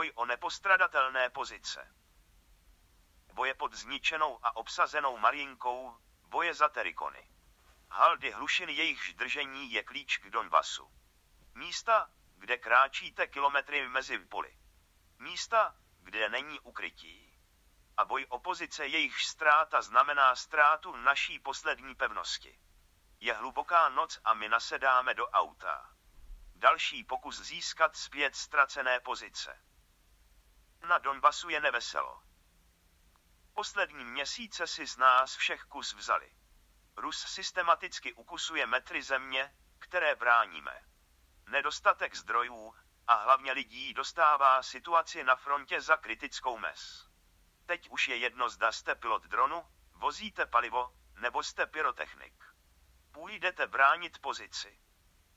boj o nepostradatelné pozice. Boje pod zničenou a obsazenou Mariinkou, boje za terikony. Haldy hlušiny jejichž držení je klíč k Donbasu. Místa, kde kráčíte kilometry mezi poli. Místa, kde není ukrytí. A boj opozice jejichž ztráta znamená ztrátu naší poslední pevnosti. Je hluboká noc a my nasedáme do auta. Další pokus získat zpět ztracené pozice. Na Donbasu je neveselo. Poslední měsíce si z nás všech kus vzali. Rus systematicky ukusuje metry země, které bráníme. Nedostatek zdrojů a hlavně lidí dostává situaci na frontě za kritickou mez. Teď už je jedno, zda jste pilot dronu, vozíte palivo, nebo jste pyrotechnik. Půjdete bránit pozici.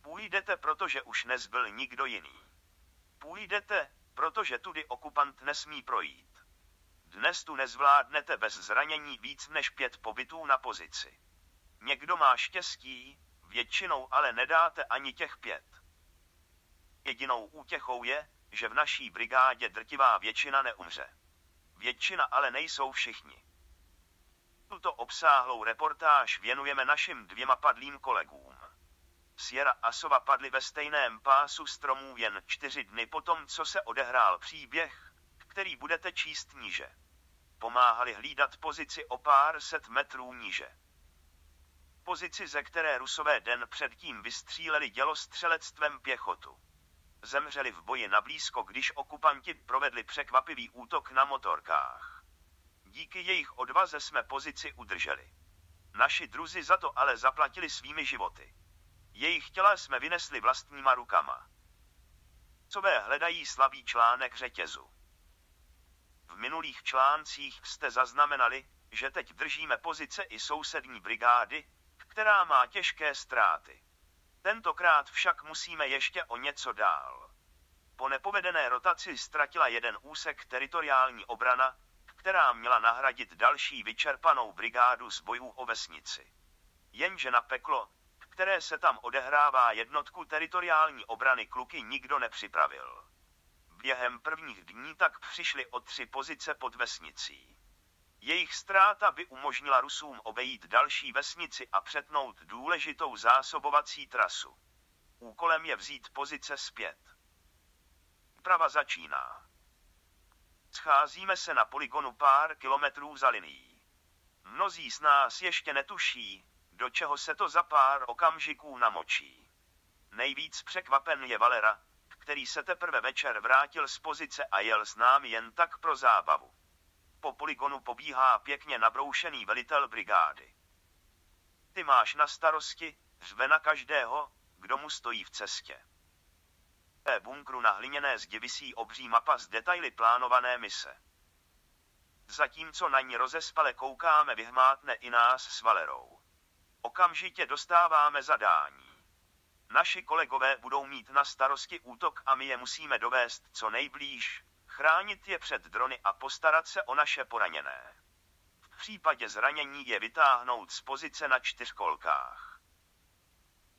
Půjdete, protože už nezbyl nikdo jiný. Půjdete, protože tudy okupant nesmí projít. Dnes tu nezvládnete bez zranění víc než 5 pobytů na pozici. Někdo má štěstí, většinou ale nedáte ani těch 5. Jedinou útěchou je, že v naší brigádě drtivá většina neumře. Většina ale nejsou všichni. Tuto obsáhlou reportáž věnujeme našim 2 padlým kolegům. Sierra a Sova padli ve stejném pásu stromů jen 4 dny potom, co se odehrál příběh, který budete číst níže. Pomáhali hlídat pozici o pár set metrů níže. Pozici, ze které Rusové den předtím vystříleli dělostřelectvem pěchotu. Zemřeli v boji nablízko, když okupanti provedli překvapivý útok na motorkách. Díky jejich odvaze jsme pozici udrželi. Naši druzi za to ale zaplatili svými životy. Jejich těla jsme vynesli vlastníma rukama. Rusové hledají slabý článek řetězu. V minulých článcích jste zaznamenali, že teď držíme pozice i sousední brigády, která má těžké ztráty. Tentokrát však musíme ještě o něco dál. Po nepovedené rotaci ztratila jeden úsek teritoriální obrana, která měla nahradit další vyčerpanou brigádu z bojů o vesnici. Jenže na peklo, které se tam odehrává, jednotku teritoriální obrany Kluky nikdo nepřipravil. Během prvních dní tak přišli o 3 pozice pod vesnicí. Jejich ztráta by umožnila Rusům obejít další vesnici a přetnout důležitou zásobovací trasu. Úkolem je vzít pozice zpět. Prava začíná. Scházíme se na poligonu pár kilometrů za linií. Mnozí z nás ještě netuší, do čeho se to za pár okamžiků namočí. Nejvíc překvapen je Valera, který se teprve večer vrátil z pozice a jel s námi jen tak pro zábavu. Po poligonu pobíhá pěkně nabroušený velitel brigády. Ty máš na starosti, řve na každého, kdo mu stojí v cestě. V bunkru na hliněné zdi visí obří mapa s detaily plánované mise. Zatímco na ní rozespale koukáme, vyhmátne i nás s Valerou. Okamžitě dostáváme zadání. Naši kolegové budou mít na starosti útok a my je musíme dovést co nejblíž, chránit je před drony a postarat se o naše poraněné. V případě zranění je vytáhnout z pozice na 4kolkách.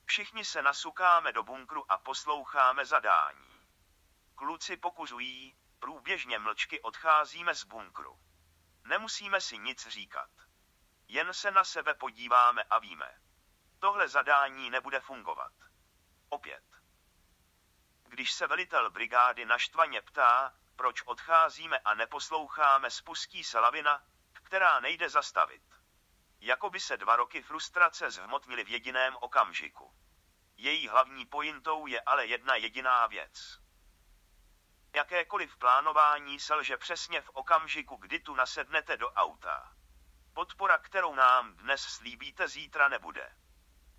Všichni se nasukáme do bunkru a posloucháme zadání. Kluci pokuřují, průběžně mlčky odcházíme z bunkru. Nemusíme si nic říkat. Jen se na sebe podíváme a víme. Tohle zadání nebude fungovat. Opět. Když se velitel brigády naštvaně ptá, proč odcházíme a neposloucháme, spustí se lavina, která nejde zastavit. Jako by se 2 roky frustrace zhmotnily v jediném okamžiku. Její hlavní pointou je ale jedna jediná věc. Jakékoliv plánování selže přesně v okamžiku, kdy tu nasednete do auta. Podpora, kterou nám dnes slíbíte, zítra nebude.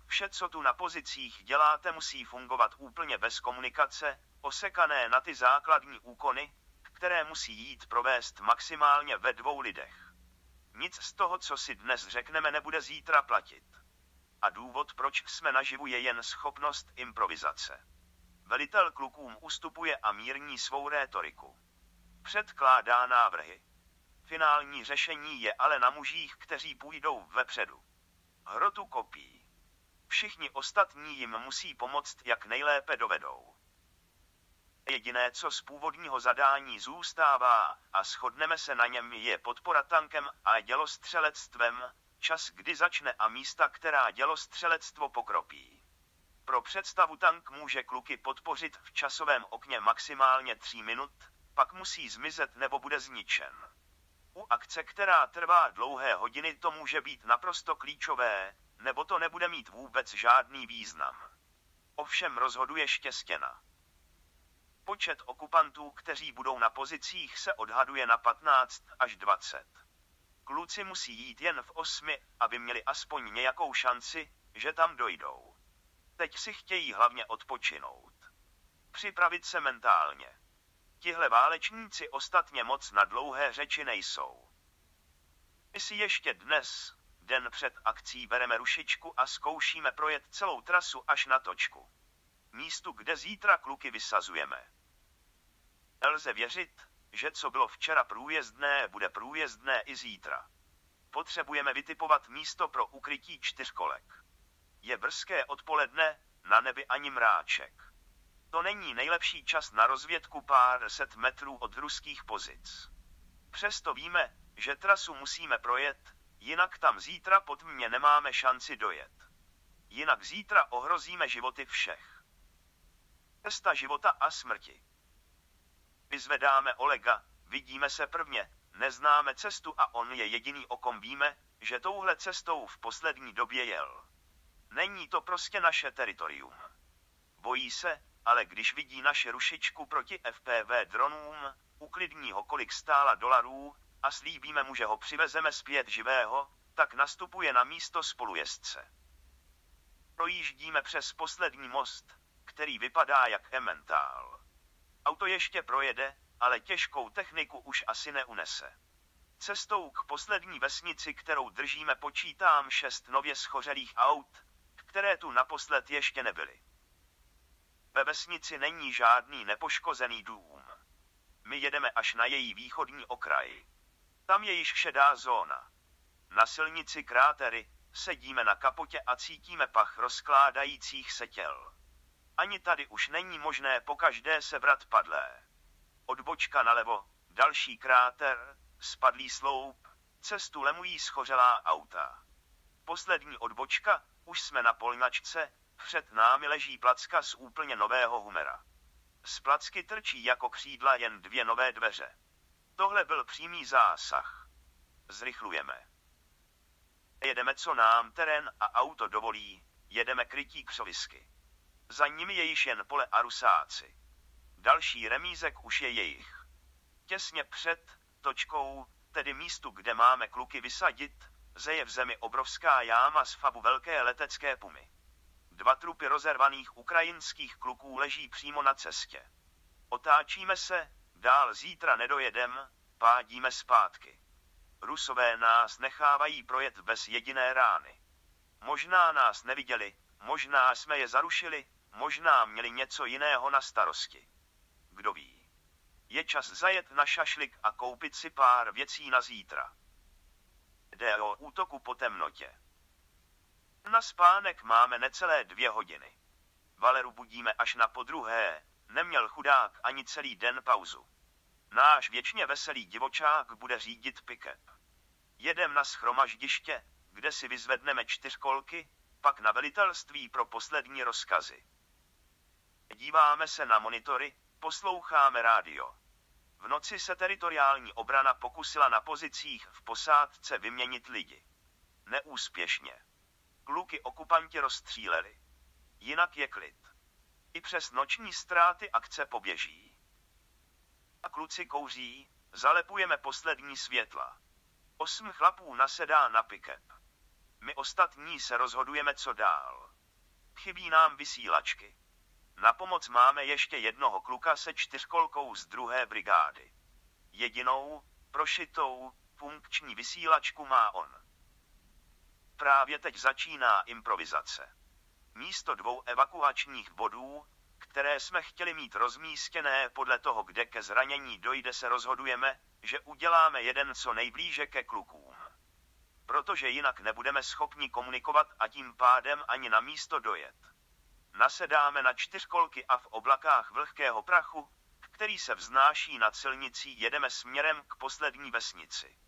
Vše, co tu na pozicích děláte, musí fungovat úplně bez komunikace, osekané na ty základní úkony, které musí jít provést maximálně ve 2 lidech. Nic z toho, co si dnes řekneme, nebude zítra platit. A důvod, proč jsme naživu, je jen schopnost improvizace. Velitel klukům ustupuje a mírní svou rétoriku. Předkládá návrhy. Finální řešení je ale na mužích, kteří půjdou vepředu. Hrotu kopí. Všichni ostatní jim musí pomoct, jak nejlépe dovedou. Jediné, co z původního zadání zůstává, a shodneme se na něm, je podpora tankem a dělostřelectvem, čas, kdy začne a místa, která dělostřelectvo pokropí. Pro představu, tank může kluky podpořit v časovém okně maximálně 3 minut, pak musí zmizet nebo bude zničen. U akce, která trvá dlouhé hodiny, to může být naprosto klíčové, nebo to nebude mít vůbec žádný význam. Ovšem rozhoduje štěstěna. Počet okupantů, kteří budou na pozicích, se odhaduje na 15 až 20. Kluci musí jít jen v 8, aby měli aspoň nějakou šanci, že tam dojdou. Teď si chtějí hlavně odpočinout. Připravit se mentálně. Tihle válečníci ostatně moc na dlouhé řeči nejsou. My si ještě dnes, den před akcí, bereme rušičku a zkoušíme projet celou trasu až na točku. Místu, kde zítra kluky vysazujeme. Nelze věřit, že co bylo včera průjezdné, bude průjezdné i zítra. Potřebujeme vytipovat místo pro ukrytí 4kolek. Je brzké odpoledne, na nebi ani mráček. To není nejlepší čas na rozvědku pár set metrů od ruských pozic. Přesto víme, že trasu musíme projet, jinak tam zítra po tmě nemáme šanci dojet. Jinak zítra ohrozíme životy všech. Cesta života a smrti. Vyzvedáme Olega, vidíme se prvně, neznáme cestu a on je jediný, o kom víme, že touhle cestou v poslední době jel. Není to prostě naše teritorium. Bojí se, ale když vidí naše rušičku proti FPV dronům, uklidní ho, kolik stála dolarů, a slíbíme mu, že ho přivezeme zpět živého, tak nastupuje na místo spolujezdce. Projíždíme přes poslední most, který vypadá jak Emmental. Auto ještě projede, ale těžkou techniku už asi neunese. Cestou k poslední vesnici, kterou držíme, počítám 6 nově schořelých aut, které tu naposled ještě nebyly. Ve vesnici není žádný nepoškozený dům. My jedeme až na její východní okraj. Tam je již šedá zóna. Na silnici krátery, sedíme na kapotě a cítíme pach rozkládajících se těl. Ani tady už není možné pokaždé sebrat padlé. Odbočka nalevo, další kráter, spadlý sloup, cestu lemují schořelá auta. Poslední odbočka, už jsme na polnačce, před námi leží placka z úplně nového Hummera. Z placky trčí jako křídla jen 2 nové dveře. Tohle byl přímý zásah. Zrychlujeme. Jedeme, co nám terén a auto dovolí, jedeme krytí křovisky. Za nimi je již jen pole a rusáci. Další remízek už je jejich. Těsně před točkou, tedy místu, kde máme kluky vysadit, zeje v zemi obrovská jáma z fabu velké letecké pumy. 2 trupy rozervaných ukrajinských kluků leží přímo na cestě. Otáčíme se, dál zítra nedojedem, pádíme zpátky. Rusové nás nechávají projet bez jediné rány. Možná nás neviděli, možná jsme je zarušili, možná měli něco jiného na starosti. Kdo ví. Je čas zajet na šašlik a koupit si pár věcí na zítra. Jde o útoku po temnotě. Na spánek máme necelé 2 hodiny. Valeru budíme až na podruhé, neměl chudák ani celý den pauzu. Náš věčně veselý divočák bude řídit pick-up. Jedem na shromaždiště, kde si vyzvedneme 4kolky, pak na velitelství pro poslední rozkazy. Díváme se na monitory, posloucháme rádio. V noci se teritoriální obrana pokusila na pozicích v posádce vyměnit lidi. Neúspěšně. Kluky okupanti rozstříleli. Jinak je klid. I přes noční ztráty akce poběží. A kluci kouří, zalepujeme poslední světla. 8 chlapů nasedá na pick-up. My ostatní se rozhodujeme, co dál. Chybí nám vysílačky. Na pomoc máme ještě jednoho kluka se 4kolkou z 2. brigády. Jedinou, prošitou, funkční vysílačku má on. Právě teď začíná improvizace. Místo 2 evakuačních bodů, které jsme chtěli mít rozmístěné podle toho, kde ke zranění dojde, se rozhodujeme, že uděláme jeden co nejblíže ke klukům. Protože jinak nebudeme schopni komunikovat a tím pádem ani na místo dojet. Nasedáme na čtyřkolky a v oblakách vlhkého prachu, který se vznáší nad silnicí, jedeme směrem k poslední vesnici.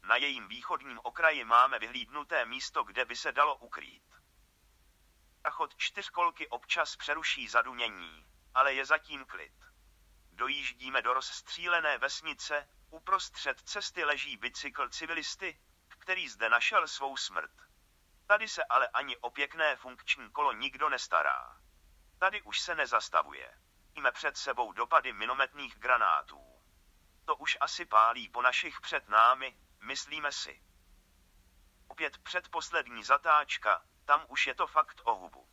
Na jejím východním okraji máme vyhlídnuté místo, kde by se dalo ukrýt. Chod čtyřkolky občas přeruší zadunění, ale je zatím klid. Dojíždíme do rozstřílené vesnice, uprostřed cesty leží bicykl civilisty, který zde našel svou smrt. Tady se ale ani o pěkné funkční kolo nikdo nestará. Tady už se nezastavuje. Máme před sebou dopady minometných granátů. To už asi pálí po našich před námi, myslíme si. Opět předposlední zatáčka, tam už je to fakt o hubu.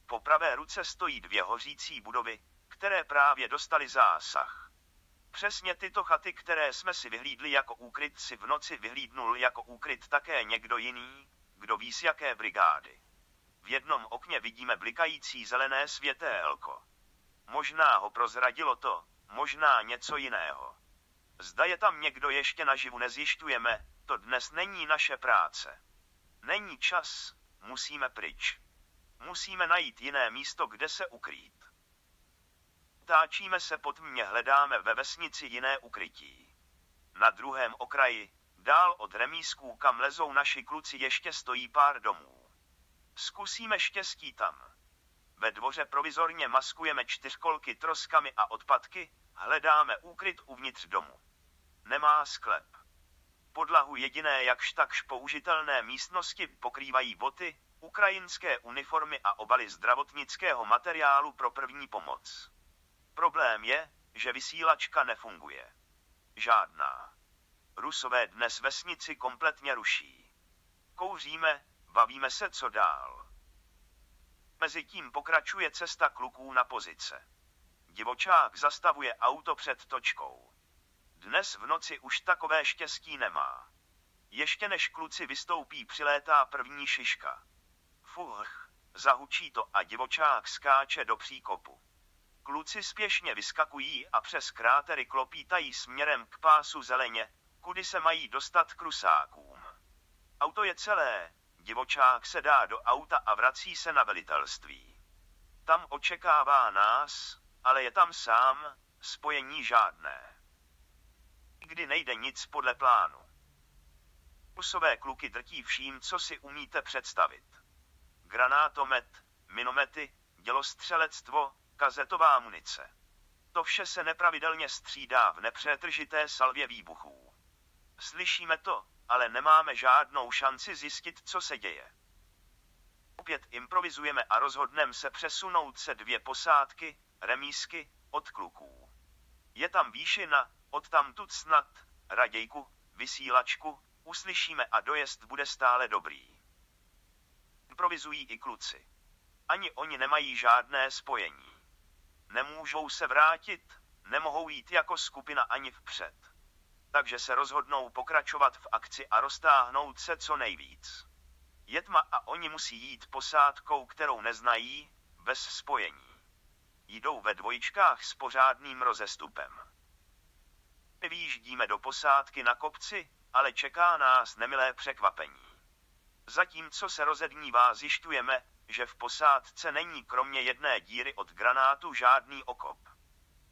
Po pravé ruce stojí 2 hořící budovy, které právě dostaly zásah. Přesně tyto chaty, které jsme si vyhlídli jako úkryt, si v noci vyhlídnul jako úkryt také někdo jiný, kdo ví z jaké brigády. V jednom okně vidíme blikající zelené světélko. Možná ho prozradilo to, možná něco jiného. Zda je tam někdo ještě naživu, nezjišťujeme, to dnes není naše práce. Není čas, musíme pryč. Musíme najít jiné místo, kde se ukrýt. Táčíme se po tmě, hledáme ve vesnici jiné ukrytí. Na druhém okraji, dál od remízků, kam lezou naši kluci, ještě stojí pár domů. Zkusíme štěstí tam. Ve dvoře provizorně maskujeme čtyřkolky troskami a odpadky, hledáme úkryt uvnitř domu. Nemá sklep. Podlahu jediné jakž takž použitelné místnosti pokrývají boty, ukrajinské uniformy a obaly zdravotnického materiálu pro první pomoc. Problém je, že vysílačka nefunguje. Žádná. Rusové dnes vesnici kompletně ruší. Kouříme, bavíme se, co dál. Mezitím pokračuje cesta kluků na pozice. Divočák zastavuje auto před točkou. Dnes v noci už takové štěstí nemá. Ještě než kluci vystoupí, přilétá první šiška. Fuch, zahučí to a divočák skáče do příkopu. Kluci spěšně vyskakují a přes krátery klopítají směrem k pásu zeleně, kudy se mají dostat k Rusákům. Auto je celé, divočák se dá do auta a vrací se na velitelství. Tam očekává nás, ale je tam sám, spojení žádné. Nikdy nejde nic podle plánu. Rusové kluky drtí vším, co si umíte představit. Granátomet, minomety, dělostřelectvo, kazetová munice. To vše se nepravidelně střídá v nepřetržité salvě výbuchů. Slyšíme to, ale nemáme žádnou šanci zjistit, co se děje. Opět improvizujeme a rozhodneme se přesunout se 2 posádky, remízky, od kluků. Je tam výšina, odtamtud snad, radějku, vysílačku, uslyšíme a dojezd bude stále dobrý. Improvizují i kluci. Ani oni nemají žádné spojení. Nemůžou se vrátit, nemohou jít jako skupina ani vpřed. Takže se rozhodnou pokračovat v akci a roztáhnout se co nejvíc. Je tma a oni musí jít posádkou, kterou neznají, bez spojení. Jdou ve dvojičkách s pořádným rozestupem. My vyjíždíme do posádky na kopci, ale čeká nás nemilé překvapení. Zatímco se rozednívá, zjišťujeme, že v posádce není kromě jedné díry od granátu žádný okop.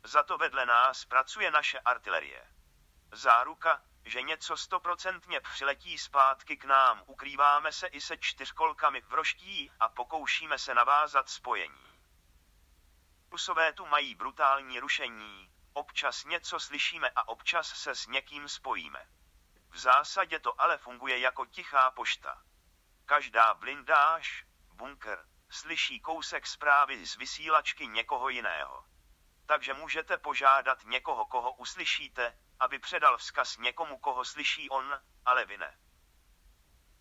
Za to vedle nás pracuje naše artilerie. Záruka, že něco 100% přiletí zpátky k nám, ukrýváme se i se čtyřkolkami v roští a pokoušíme se navázat spojení. Rusové tu mají brutální rušení, občas něco slyšíme a občas se s někým spojíme. V zásadě to ale funguje jako tichá pošta. Každá blindáž, bunkr, slyší kousek zprávy z vysílačky někoho jiného. Takže můžete požádat někoho, koho uslyšíte, aby předal vzkaz někomu, koho slyší on, ale vy ne.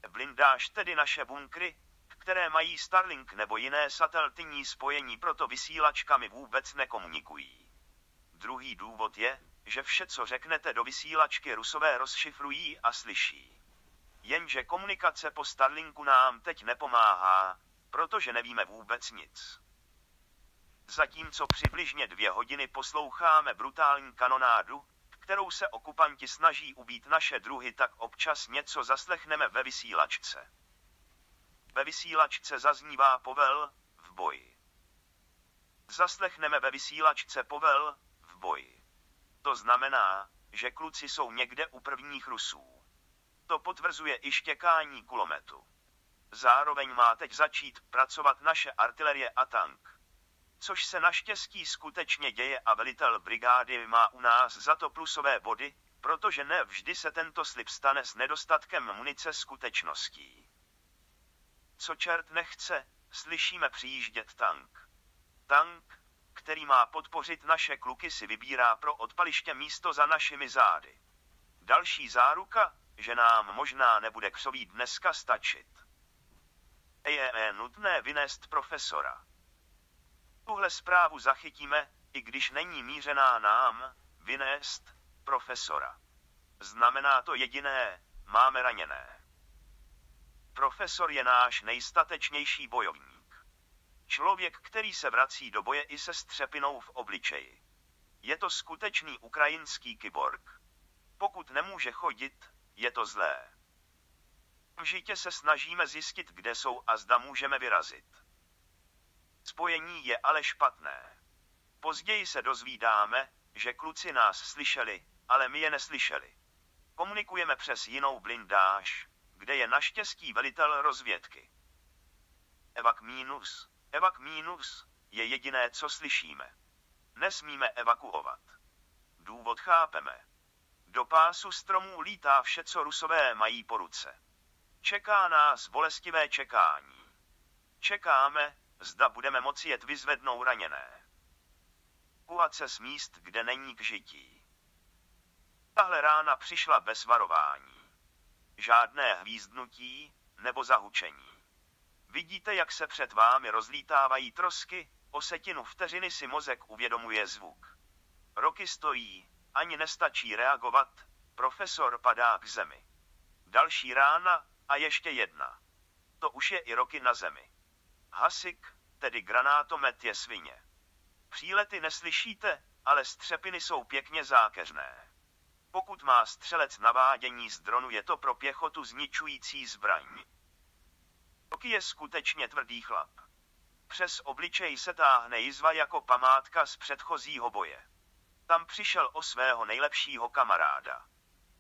Blindáž, tedy naše bunkry, které mají Starlink nebo jiné satelitní spojení, proto vysílačkami vůbec nekomunikují. Druhý důvod je, že vše, co řeknete do vysílačky, Rusové rozšifrují a slyší. Jenže komunikace po Starlinku nám teď nepomáhá, protože nevíme vůbec nic. Zatímco přibližně 2 hodiny posloucháme brutální kanonádu, kterou se okupanti snaží ubít naše druhy, tak občas něco zaslechneme ve vysílačce. Ve vysílačce zaznívá povel v boji. Zaslechneme ve vysílačce povel v boji. To znamená, že kluci jsou někde u prvních Rusů. To potvrzuje i štěkání kulometu. Zároveň má teď začít pracovat naše artilerie a tank. Což se naštěstí skutečně děje a velitel brigády má u nás za to plusové body, protože ne vždy se tento slib stane s nedostatkem munice skutečností. Co čert nechce, slyšíme přijíždět tank. Tank, který má podpořit naše kluky, si vybírá pro odpaliště místo za našimi zády. Další záruka, že nám možná nebude křoví dneska stačit. Je nutné vynést profesora. Tuhle zprávu zachytíme, i když není mířená nám, vynést profesora. Znamená to jediné, máme raněné. Profesor je náš nejstatečnější bojovník. Člověk, který se vrací do boje i se střepinou v obličeji. Je to skutečný ukrajinský kyborg. Pokud nemůže chodit, je to zlé. Vžitě se snažíme zjistit, kde jsou a zda můžeme vyrazit. Spojení je ale špatné. Později se dozvídáme, že kluci nás slyšeli, ale my je neslyšeli. Komunikujeme přes jinou blindáž, kde je naštěstí velitel rozvědky. Evak minus je jediné, co slyšíme. Nesmíme evakuovat. Důvod chápeme. Do pásu stromů lítá vše, co Rusové mají po ruce. Čeká nás bolestivé čekání. Čekáme, zda budeme moci jet vyzvednou raněné. Kulat se z míst, kde není k žití. Tahle rána přišla bez varování. Žádné hvízdnutí nebo zahučení. Vidíte, jak se před vámi rozlítávají trosky, o setinu vteřiny si mozek uvědomuje zvuk. Roky stojí, ani nestačí reagovat, profesor padá k zemi. Další rána a ještě jedna. To už je i roky na zemi. Hasik, tedy granátomet, je svině. Přílety neslyšíte, ale střepiny jsou pěkně zákeřné. Pokud má střelec navádění z dronu, je to pro pěchotu zničující zbraň. Roky je skutečně tvrdý chlap. Přes obličej se táhne jizva jako památka z předchozího boje. Tam přišel o svého nejlepšího kamaráda.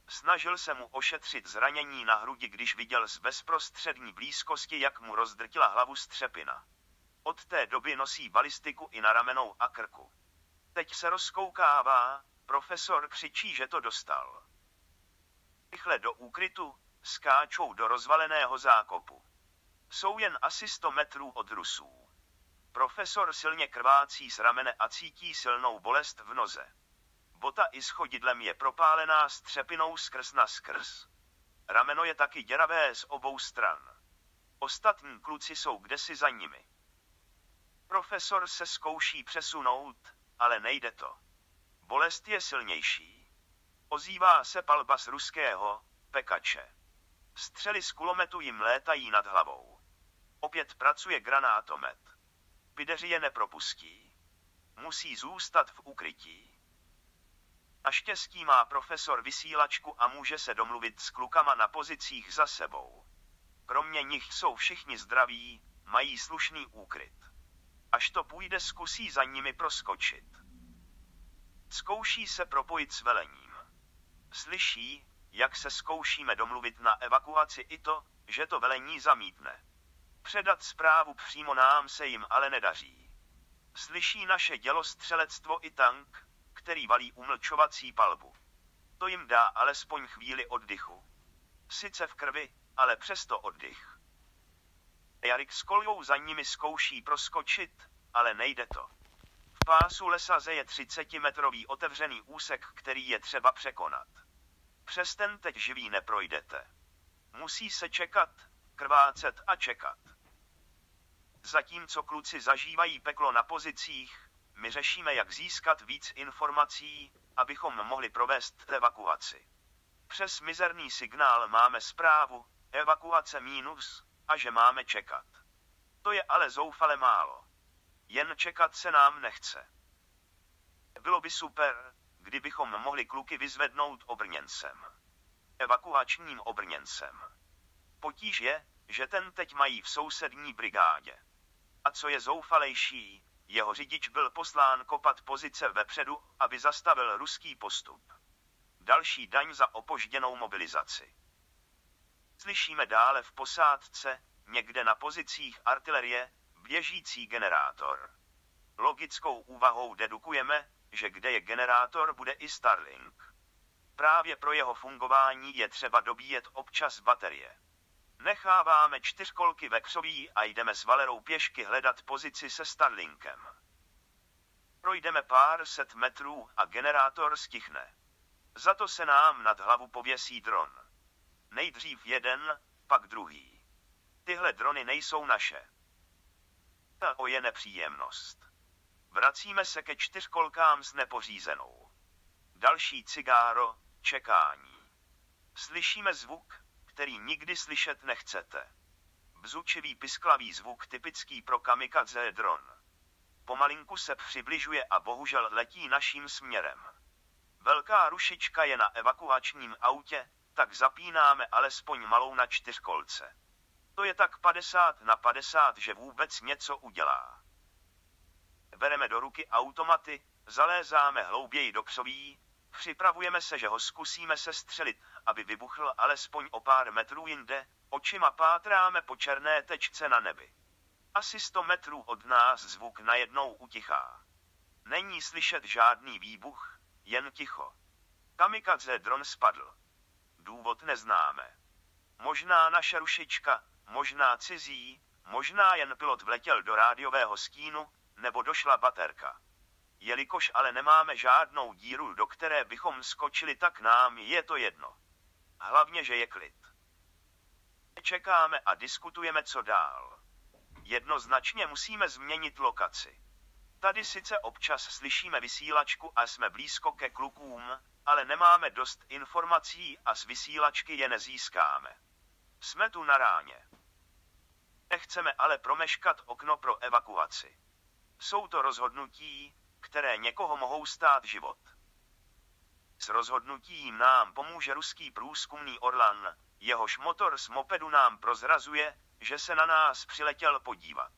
Snažil se mu ošetřit zranění na hrudi, když viděl z bezprostřední blízkosti, jak mu rozdrtila hlavu střepina. Od té doby nosí balistiku i na ramenou a krku. Teď se rozkoukává, profesor křičí, že to dostal. Rychle do úkrytu, skáčou do rozvaleného zákopu. Jsou jen asi 100 metrů od Rusů. Profesor silně krvácí z ramene a cítí silnou bolest v noze. Bota i s chodidlem je propálená střepinou skrz na skrz. Rameno je taky děravé z obou stran. Ostatní kluci jsou kdesi za nimi. Profesor se zkouší přesunout, ale nejde to. Bolest je silnější. Ozývá se palba z ruského pekače. Střely z kulometu jim létají nad hlavou. Opět pracuje granátomet. Pideři je nepropustí. Musí zůstat v ukrytí. Naštěstí má profesor vysílačku a může se domluvit s klukama na pozicích za sebou. Kromě nich jsou všichni zdraví, mají slušný úkryt. Až to půjde, zkusí za nimi proskočit. Zkouší se propojit s velením. Slyší, jak se zkoušíme domluvit na evakuaci, i to, že to velení zamítne. Předat zprávu přímo nám se jim ale nedaří. Slyší naše dělostřelectvo i tank, který valí umlčovací palbu. To jim dá alespoň chvíli oddychu. Sice v krvi, ale přesto oddych. Jarek s koljou za nimi zkouší proskočit, ale nejde to. V pásu lesa zeje 30-metrový otevřený úsek, který je třeba překonat. Přes ten teď živý neprojdete. Musí se čekat, krvácet a čekat. Zatímco kluci zažívají peklo na pozicích, my řešíme, jak získat víc informací, abychom mohli provést evakuaci. Přes mizerný signál máme zprávu, evakuace minus, a že máme čekat. To je ale zoufale málo. Jen čekat se nám nechce. Bylo by super, kdybychom mohli kluky vyzvednout obrněncem. Evakuačním obrněncem. Potíž je, že ten teď mají v sousední brigádě. A co je zoufalejší, Jeho řidič byl poslán kopat pozice vepředu, aby zastavil ruský postup. Další daň za opožděnou mobilizaci. Slyšíme dále v posádce, někde na pozicích artilerie, běžící generátor. Logickou úvahou dedukujeme, že kde je generátor, bude i Starlink. Právě pro jeho fungování je třeba dobíjet občas baterie. Necháváme čtyřkolky ve křoví a jdeme s Valerou pěšky hledat pozici se Starlinkem. Projdeme pár set metrů a generátor stichne. Za to se nám nad hlavu pověsí dron. Nejdřív jeden, pak druhý. Tyhle drony nejsou naše. To je nepříjemnost. Vracíme se ke čtyřkolkám s nepořízenou. Další cigáro, čekání. Slyšíme zvuk, který nikdy slyšet nechcete. Bzučivý pisklavý zvuk typický pro kamikadze dron. Pomalinku se přibližuje a bohužel letí naším směrem. Velká rušička je na evakuačním autě, tak zapínáme alespoň malou na čtyřkolce. To je tak 50/50, že vůbec něco udělá. Bereme do ruky automaty, zalézáme hlouběji do křoví, připravujeme se, že ho zkusíme sestřelit, aby vybuchl alespoň o pár metrů jinde, očima pátráme po černé tečce na nebi. Asi 100 metrů od nás zvuk najednou utichá. Není slyšet žádný výbuch, jen ticho. Kamikadze dron spadl. Důvod neznáme. Možná naše rušička, možná cizí, možná jen pilot vletěl do rádiového stínu, nebo došla baterka. Jelikož ale nemáme žádnou díru, do které bychom skočili, tak nám je to jedno. Hlavně, že je klid. Čekáme a diskutujeme, co dál. Jednoznačně musíme změnit lokaci. Tady sice občas slyšíme vysílačku a jsme blízko ke klukům, ale nemáme dost informací a z vysílačky je nezískáme. Jsme tu na ráně. Nechceme ale promeškat okno pro evakuaci. Jsou to rozhodnutí, které někoho mohou stát život. S rozhodnutím nám pomůže ruský průzkumný Orlan, jehož motor z mopedu nám prozrazuje, že se na nás přiletěl podívat.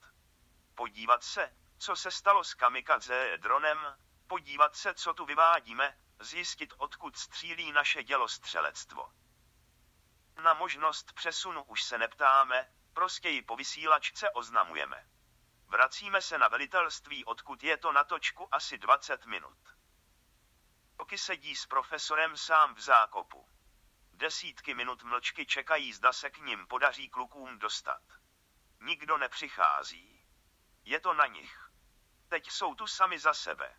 Podívat se, co se stalo s kamikadze dronem, podívat se, co tu vyvádíme, zjistit, odkud střílí naše dělostřelectvo. Na možnost přesunu už se neptáme, prostě ji po vysílačce oznamujeme. Vracíme se na velitelství, odkud je to na točku asi 20 minut. Roky sedí s profesorem sám v zákopu. Desítky minut mlčky čekají, zda se k nim podaří klukům dostat. Nikdo nepřichází. Je to na nich. Teď jsou tu sami za sebe.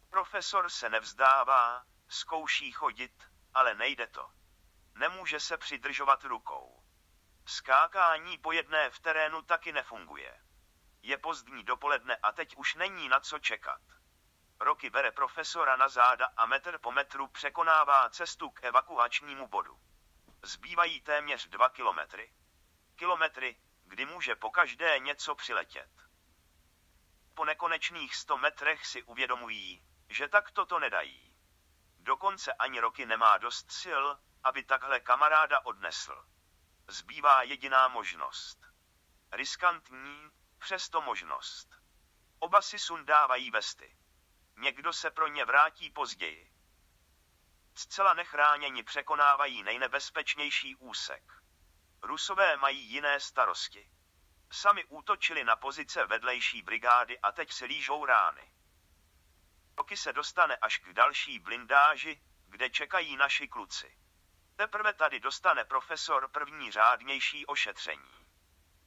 Profesor se nevzdává, zkouší chodit, ale nejde to. Nemůže se přidržovat rukou. Skákání po jedné v terénu taky nefunguje. Je pozdní dopoledne a teď už není na co čekat. Roky bere profesora na záda a metr po metru překonává cestu k evakuačnímu bodu. Zbývají téměř 2 kilometry. Kilometry, kdy může pokaždé něco přiletět. Po nekonečných 100 metrech si uvědomují, že takto to nedají. Dokonce ani Roky nemá dost sil, aby takhle kamaráda odnesl. Zbývá jediná možnost. Riskantní, přesto možnost. Oba si sundávají vesty. Někdo se pro ně vrátí později. Zcela nechráněni překonávají nejnebezpečnější úsek. Rusové mají jiné starosti. Sami útočili na pozice vedlejší brigády a teď se lížou rány. Roky se dostane až k další blindáži, kde čekají naši kluci. Teprve tady dostane profesor první řádnější ošetření.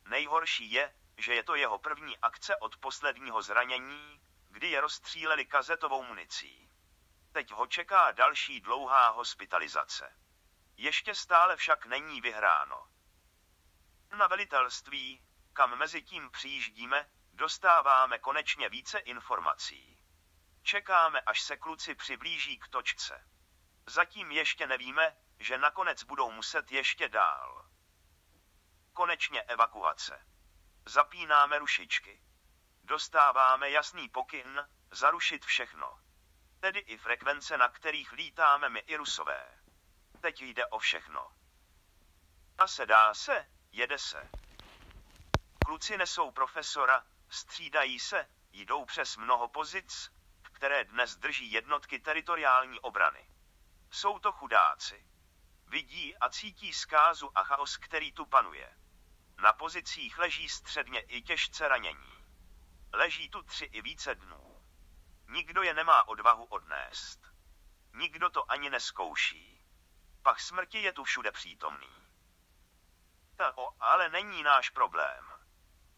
Nejhorší je, že je to jeho první akce od posledního zranění, kdy je rozstříleli kazetovou municí. Teď ho čeká další dlouhá hospitalizace. Ještě stále však není vyhráno. Na velitelství, kam mezi tím přijíždíme, dostáváme konečně více informací. Čekáme, až se kluci přiblíží k točce. Zatím ještě nevíme, že nakonec budou muset ještě dál. Konečně evakuace. Zapínáme rušičky. Dostáváme jasný pokyn, zarušit všechno. Tedy i frekvence, na kterých lítáme my i Rusové. Teď jde o všechno. A se dá se, jede se. Kluci nesou profesora, střídají se, Jdou přes mnoho pozic, které dnes drží jednotky teritoriální obrany. Jsou to chudáci. Vidí a cítí zkázu a chaos, který tu panuje. Na pozicích leží středně i těžce ranění. Leží tu 3 i více dnů. Nikdo je nemá odvahu odnést. Nikdo to ani neskouší. Pach smrti je tu všude přítomný. To ale není náš problém.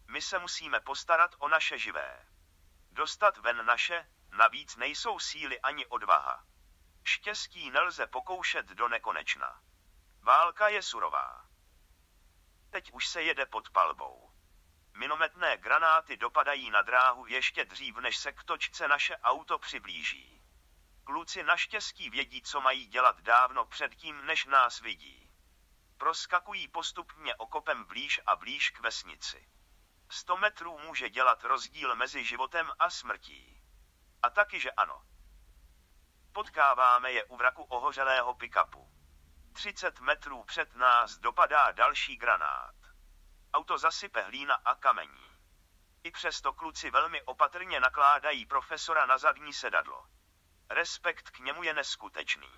My se musíme postarat o naše živé. Dostat ven naše, navíc nejsou síly ani odvaha. Štěstí nelze pokoušet do nekonečna. Válka je surová. Teď už se jede pod palbou. Minometné granáty dopadají na dráhu ještě dřív, než se k točce naše auto přiblíží. Kluci naštěstí vědí, co mají dělat dávno předtím, než nás vidí. Proskakují postupně okopem blíž a blíž k vesnici. 100 metrů může dělat rozdíl mezi životem a smrtí. A taky, že ano. Potkáváme je u vraku ohořelého pick-upu. 30 metrů před nás dopadá další granát. Auto zasype hlína a kamení. I přesto kluci velmi opatrně nakládají profesora na zadní sedadlo. Respekt k němu je neskutečný.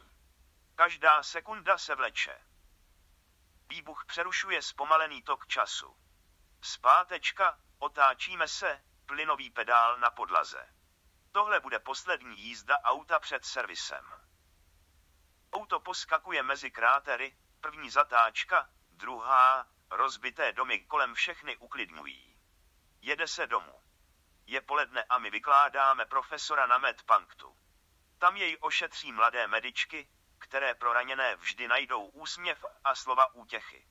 Každá sekunda se vleče. Výbuch přerušuje zpomalený tok času. Zpátečka, otáčíme se, plynový pedál na podlaze. Tohle bude poslední jízda auta před servisem. Auto poskakuje mezi krátery, první zatáčka, druhá, rozbité domy kolem všechny uklidňují. Jede se domů. Je poledne a my vykládáme profesora na medpunktu. Tam jej ošetří mladé medičky, které pro raněné vždy najdou úsměv a slova útěchy.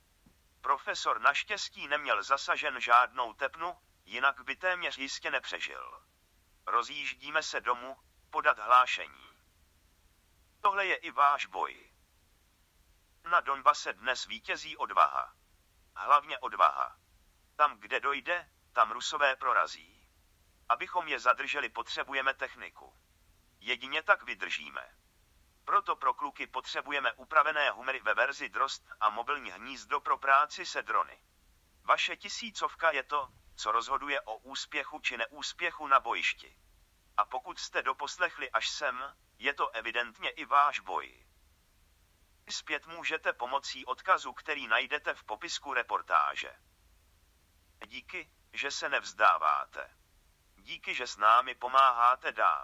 Profesor naštěstí neměl zasažen žádnou tepnu, jinak by téměř jistě nepřežil. Rozjíždíme se domů, podat hlášení. Tohle je i váš boj. Na Donbase dnes vítězí odvaha. Hlavně odvaha. Tam, kde dojde, tam Rusové prorazí. Abychom je zadrželi, potřebujeme techniku. Jedině tak vydržíme. Proto pro kluky potřebujeme upravené Hummery ve verzi Drost a mobilní hnízdo pro práci se drony. Vaše 1000 je to, co rozhoduje o úspěchu či neúspěchu na bojišti. A pokud jste doposlechli až sem, je to evidentně i váš boj. Zpět můžete pomocí odkazu, který najdete v popisku reportáže. Díky, že se nevzdáváte. Díky, že s námi pomáháte dál.